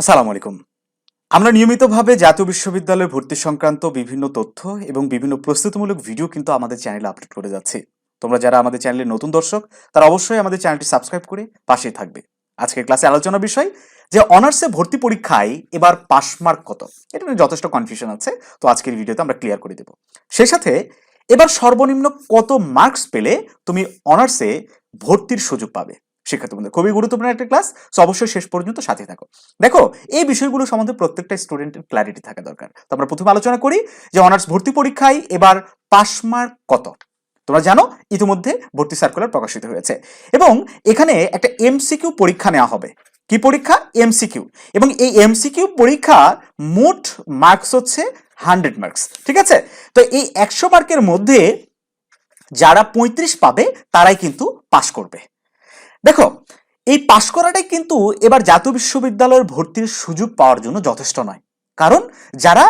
আসসালামু আলাইকুম। আমরা নিয়মিতভাবে জাতীয় বিশ্ববিদ্যালয়ে ভর্তি সংক্রান্ত বিভিন্ন তথ্য এবং বিভিন্ন প্রস্তুতিমূলক ভিডিও কিন্তু আমাদের চ্যানেলে আপলোড করে যাচ্ছি। তোমরা যারা আমাদের চ্যানেলের নতুন দর্শক তারা অবশ্যই আমাদের চ্যানেলটি সাবস্ক্রাইব করে পাশেই থাকবে। আজকের ক্লাসে আলোচনার বিষয় যে অনার্সে ভর্তি পরীক্ষায় এবার পাস মার্ক কত, এটা নিয়ে যথেষ্ট কনফিউশন আছে। তো আজকের ভিডিওতে আমরা ক্লিয়ার করে দেব। সেই সাথে এবার সর্বনিম্ন কত মার্কস পেলে তুমি অনার্সে ভর্তির সুযোগ পাবে। শিক্ষার্থী বন্ধু, খুবই গুরুত্বপূর্ণ একটা ক্লাস, তো অবশ্যই শেষ পর্যন্ত সাথে থাকো। দেখো, এই বিষয়গুলো সম্বন্ধে প্রত্যেকটা স্টুডেন্টের ক্ল্যারিটি থাকা দরকার। তো আমরা প্রথমে আলোচনা করি যে অনার্স ভর্তি পরীক্ষায় এবার পাস মার্ক কত। তোমরা জানো ইতিমধ্যে ভর্তি সার্কুলার প্রকাশিত হয়েছে এবং এখানে একটা এমসিকিউ পরীক্ষা নেওয়া হবে। কি পরীক্ষা? এমসিকিউ। এবং এই এমসিকিউ পরীক্ষা মোট মার্কস হচ্ছে 100 মার্কস। ঠিক আছে? তো এই 100 মার্কের মধ্যে যারা 35 পাবে তারাই কিন্তু পাশ করবে। দেখো, এই পাশ করাটাই কিন্তু এবার জাতীয় বিশ্ববিদ্যালয়ের ভর্তির সুযোগ পাওয়ার জন্য যথেষ্ট নয়। কারণ যারা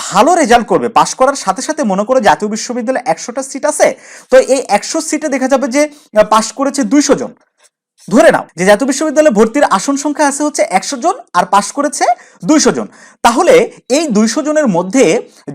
ভালো রেজাল্ট করবে, পাশ করার সাথে সাথে মনে করো জাতীয় বিশ্ববিদ্যালয়ে 100টা সিট আছে, তো এই 100 সিটে দেখা যাবে যে পাশ করেছে 200 জন। ধরে নাও যে জাতীয় বিশ্ববিদ্যালয়ে ভর্তির আসন সংখ্যা আছে হচ্ছে 100 জন আর পাশ করেছে 200 জন। তাহলে এই 200 জনের মধ্যে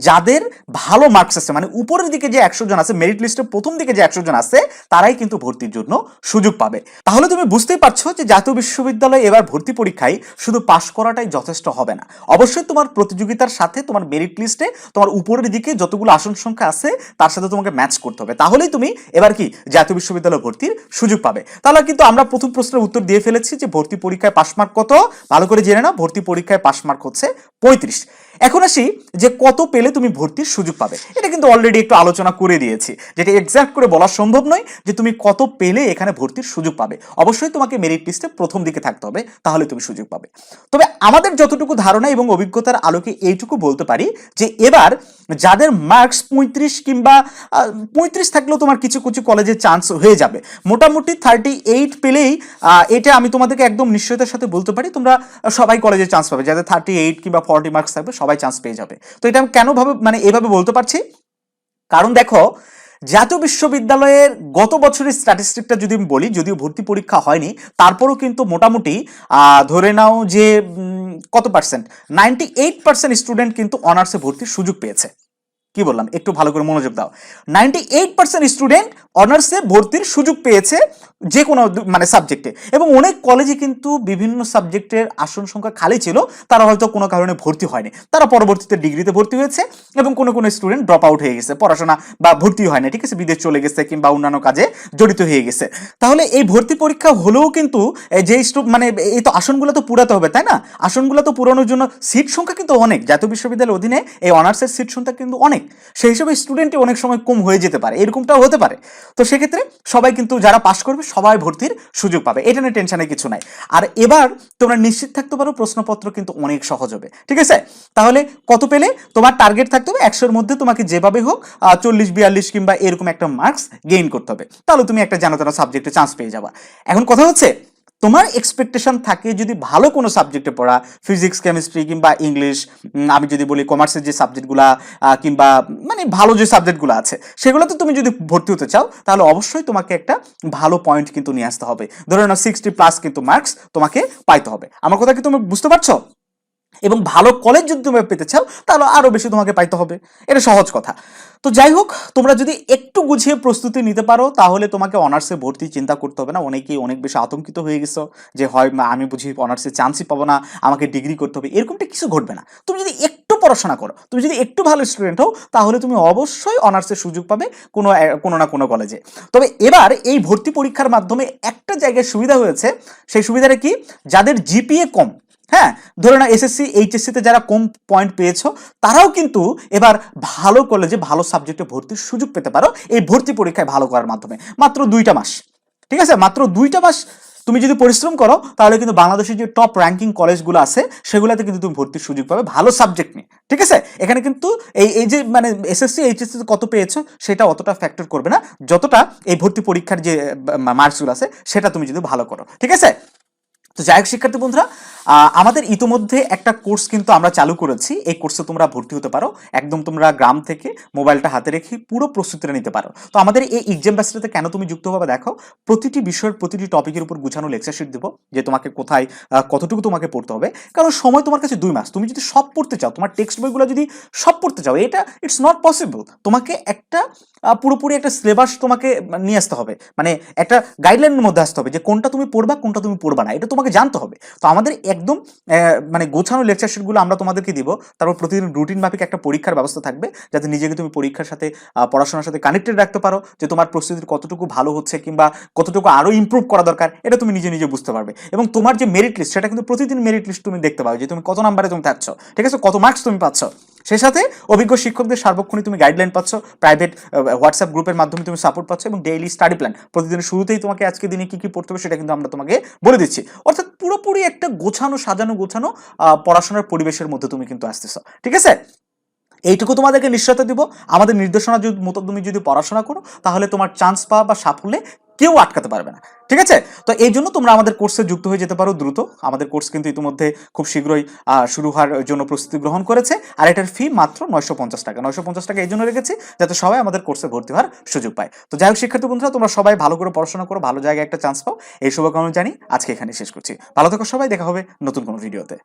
যাদের ভালো মার্কস আছে, মানে উপরের দিকে যে 100 জন আছে, মেরিট লিস্টের প্রথম দিকে যে 100 জন আছে, তারাই কিন্তু ভর্তির জন্য সুযোগ পাবে। তাহলে তুমি বুঝতেই পারছো যে জাতীয় বিশ্ববিদ্যালয়ে এবার ভর্তি পরীক্ষায় শুধু পাশ করাটাই যথেষ্ট হবে না। অবশ্যই তোমার প্রতিযোগিতার সাথে তোমার মেরিট লিস্টে তোমার উপরের দিকে যতগুলো আসন সংখ্যা আছে তার সাথে তোমাকে ম্যাচ করতে হবে, তাহলেই তুমি এবার কি জাতীয় বিশ্ববিদ্যালয়ে ভর্তির সুযোগ পাবে। তাহলে কিন্তু আমরা প্রথম প্রশ্নের উত্তর দিয়ে ফেলেছি যে ভর্তি পরীক্ষায় পাস মার্ক কত। ভালো করে জেনে নাও, ভর্তি পরীক্ষায় পাস মার্ক হচ্ছে 35। এখন আসি যে কত পেলে তুমি ভর্তির সুযোগ পাবে। এটা কিন্তু অলরেডি একটু আলোচনা করে দিয়েছি, যেটা এক্সাক্ট করে বলা সম্ভব নয় যে তুমি কত পেলে এখানে ভর্তির সুযোগ পাবে। অবশ্যই তোমাকে মেরিট লিস্টে প্রথম দিকে থাকতে হবে, তাহলে তুমি সুযোগ পাবে। তবে আমাদের যতটুকু ধারণা এবং অভিজ্ঞতার আলোকে এইটুকু বলতে পারি যে এবার যাদের মার্কস 35 কিংবা 35 থাকলেও তোমার কিছু কিছু কলেজে চান্স হয়ে যাবে। মোটামুটি 38 পেলেই এটা আমি তোমাদেরকে একদম নিশ্চয়তার সাথে বলতে পারি তোমরা সবাই কলেজে চান্স পাবে। যাদের 38 কিংবা 40 মার্কস থাকবে সবাই চান্স পেয়ে যাবে। তো এটা আমি কেন মানে এভাবে বলতে পারছি, কারণ দেখো জাতীয় বিশ্ববিদ্যালয়ের গত বছরের স্ট্যাটিস্টিকটা যদি আমি বলি, যদিও ভর্তি পরীক্ষা হয়নি তারপরও কিন্তু মোটামুটি ধরে নাও যে কত পার্সেন্ট, 98% স্টুডেন্ট কিন্তু অনার্সে ভর্তির সুযোগ পেয়েছে। কি বললাম, একটু ভালো করে মনোযোগ দাও। 98% স্টুডেন্ট অনার্সে ভর্তির সুযোগ পেয়েছে যে কোনো মানে সাবজেক্টে, এবং অনেক কলেজে কিন্তু বিভিন্ন সাবজেক্টের আসন সংখ্যা খালি ছিল, তারা হয়তো কোনো কারণে ভর্তি হয়নি, তারা পরবর্তীতে ডিগ্রিতে ভর্তি হয়েছে এবং কোনো কোনো স্টুডেন্ট ড্রপ আউট হয়ে গেছে, পড়াশোনা বা ভর্তি হয় না, ঠিক আছে, বিদেশ চলে গেছে কিংবা অন্যান্য কাজে জড়িত হয়ে গেছে। তাহলে এই ভর্তি পরীক্ষা হলেও কিন্তু যে মানে এই তো আসনগুলো তো পুরাতে হবে, তাই না? আসনগুলো তো পুরানোর জন্য সিট সংখ্যা কিন্তু অনেক, জাতীয় বিশ্ববিদ্যালয়ের অধীনে এই অনার্সের সিট সংখ্যা কিন্তু অনেক, সেই হিসাবে স্টুডেন্টই অনেক সময় কম হয়ে যেতে পারে, এরকমটাও হতে পারে। তো সেক্ষেত্রে সবাই কিন্তু যারা পাশ করবে সবাই ভর্তির সুযোগ পাবে, এটা নিয়ে টেনশনের কিছু নাই। আর এবার তোমরা নিশ্চিত থাকতে পারো প্রশ্নপত্র কিন্তু অনেক সহজ হবে, ঠিক আছে? তাহলে কত পেলে তোমার টার্গেট থাকতে হবে 100-র মধ্যে তোমাকে যেভাবে হোক 40-42 কিংবা এরকম একটা মার্কস গেইন করতে হবে, তাহলে তুমি একটা জানো সাবজেক্টে চান্স পেয়ে যাবা। এখন কথা হচ্ছে তোমার এক্সপেকটেশন থাকে যদি ভালো কোনো সাবজেক্টে পড়া, ফিজিক্স, কেমিস্ট্রি কিংবা ইংলিশ, আমি যদি বলি কমার্সের যে সাবজেক্টগুলা কিংবা মানে ভালো যে সাবজেক্টগুলো আছে সেগুলোতে তুমি যদি ভর্তি হতে চাও, তাহলে অবশ্যই তোমাকে একটা ভালো পয়েন্ট কিন্তু নিয়ে আসতে হবে। ধরে নাও 60+ কিন্তু মার্কস তোমাকে পাইতে হবে। আমার কথা কি তুমি বুঝতে পারছো? এবং ভালো কলেজ যদি তুমি পেতে চাও তাহলে আরো বেশি তোমাকে পাইতে হবে, এটা সহজ কথা। তো যাই হোক, তোমরা যদি একটু গুছিয়ে প্রস্তুতি নিতে পারো তাহলে তোমাকে অনার্সে ভর্তি চিন্তা করতে হবে না। অনেকেই অনেক বেশি আতঙ্কিত হয়ে গেছো যে হয় আমি বুঝি অনার্সে চান্সই পাবো না, আমাকে ডিগ্রি করতে হবে, এরকমটা কিছু ঘটবে না। তুমি যদি একটু পড়াশোনা করো, তুমি যদি একটু ভালো স্টুডেন্ট হও, তাহলে তুমি অবশ্যই অনার্সের সুযোগ পাবে কোনো না কোনো কলেজে। তবে এবার এই ভর্তি পরীক্ষার মাধ্যমে একটা জায়গায় সুবিধা হয়েছে, সেই সুবিধাটা কি, যাদের জিপিএ কম, হ্যাঁ, ধরে না এসএসসি এইচএসসিতে যারা কম পয়েন্ট পেয়েছো তারাও কিন্তু এবার ভালো কলেজে ভালো সাবজেক্টে ভর্তির সুযোগ পেতে পারো এই ভর্তি পরীক্ষায় ভালো করার মাধ্যমে। মাত্র 2টা মাস, ঠিক আছে, মাত্র 2টা মাস তুমি যদি পরিশ্রম করো তাহলে কিন্তু বাংলাদেশের যে টপ র্যাঙ্কিং কলেজগুলো আছে সেগুলোতে কিন্তু তুমি ভর্তির সুযোগ পাবে ভালো সাবজেক্ট নিয়ে, ঠিক আছে? এখানে কিন্তু এই যে মানে এসএসসি এইচএসসি কত পেয়েছো সেটা অতটা ফ্যাক্টর করবে না, যতটা এই ভর্তি পরীক্ষার যে মার্কসগুলো আছে সেটা তুমি যদি ভালো করো, ঠিক আছে? তো যাই হোক শিক্ষার্থী বন্ধুরা, আমাদের ইতোমধ্যে একটা কোর্স কিন্তু আমরা চালু করেছি। এই কোর্সে তোমরা ভর্তি হতে পারো, একদম তোমরা গ্রাম থেকে মোবাইলটা হাতে রেখে পুরো প্রস্তুতিটা নিতে পারো। তো আমাদের এই এক্সাম ব্যাচটাতে কেন তুমি যুক্ত হবে দেখো, প্রতিটি বিষয়ের প্রতিটি টপিকের উপর গুছানো লেকচার শিট দেবো, যে তোমাকে কোথায় কতটুকু তোমাকে পড়তে হবে। কারণ সময় তোমার কাছে 2 মাস, তুমি যদি সব পড়তে চাও, তোমার টেক্সট বইগুলো যদি সব পড়তে চাও, এটা ইটস নট পসিবল। তোমাকে একটা পুরোপুরি একটা সিলেবাস তোমাকে নিয়ে আসতে হবে, মানে একটা গাইডলাইনের মধ্যে আসতে হবে যে কোনটা তুমি পড়বা কোনটা তুমি পড়বা না, এটা তোমাকে জানতে হবে। তো আমাদের একদম মানে গোছানো লেকচার শিটগুলো আমরা তোমাদেরকে দিব। তারপর প্রতিদিন রুটিন মাফিক একটা পরীক্ষার ব্যবস্থা থাকবে, যাতে নিজেকে তুমি পরীক্ষার সাথে পড়াশোনার সাথে কানেক্টেড রাখতে পারো, যে তোমার প্রস্তুতির কতটুকু ভালো হচ্ছে কিংবা কতটুকু আরো ইমপ্রুভ করা দরকার, এটা তুমি নিজে নিজে বুঝতে পারবে। এবং তোমার যে মেরিট লিস্ট, সেটা কিন্তু প্রতিদিন মেরিট লিস্ট তুমি দেখতে পাবে, যে তুমি কত নাম্বারে তুমি থাকছো, ঠিক আছে, কত মার্কস তুমি পাচ্ছ। সেই সাথে অভিজ্ঞ শিক্ষকদের সার্বক্ষণিক তুমি গাইডলাইন পাচ্ছ, প্রাইভেট হোয়াটসঅ্যাপ গ্রুপের মাধ্যমে তুমি সাপোর্ট পাচ্ছ, এবং ডেইলি স্টাডি প্ল্যান প্রতিদিনের শুরুতেই তোমাকে আজকে দিনে কি কি পড়তে হবে সেটা কিন্তু আমরা তোমাকে বলে দিচ্ছি। অর্থাৎ পুরোপুরি একটা গোছানো সাজানো গোছানো পড়াশোনার পরিবেশের মধ্যে তুমি কিন্তু আসতেছো, ঠিক আছে। এইটুকু তোমাদেরকে নিশ্চয়তা দিব, আমাদের নির্দেশনা মতো তুমি যদি পড়াশোনা করো, তাহলে তোমার চান্স পাওয়া বা সাফল্যে কেউ আটকাতে পারবে না, ঠিক আছে। তো এই জন্য তোমরা আমাদের কোর্সে যুক্ত হয়ে যেতে পারো দ্রুত। আমাদের কোর্স কিন্তু ইতিমধ্যে খুব শীঘ্রই শুরু হওয়ার জন্য প্রস্তুতি গ্রহণ করেছে, আর এটার ফি মাত্র 950 টাকা। 950 টাকা এই জন্য রেখেছি যাতে সবাই আমাদের কোর্সে ভর্তি হওয়ার সুযোগ পায়। তো যাই হোক শিক্ষার্থী বন্ধুরা, তোমরা সবাই ভালো করে পড়াশোনা করো, ভালো জায়গায় একটা চান্স পাও, এই শুভকামনা জানি আজকে এখানে শেষ করছি। ভালো থেকো সবাই, দেখা হবে নতুন কোনো ভিডিওতে।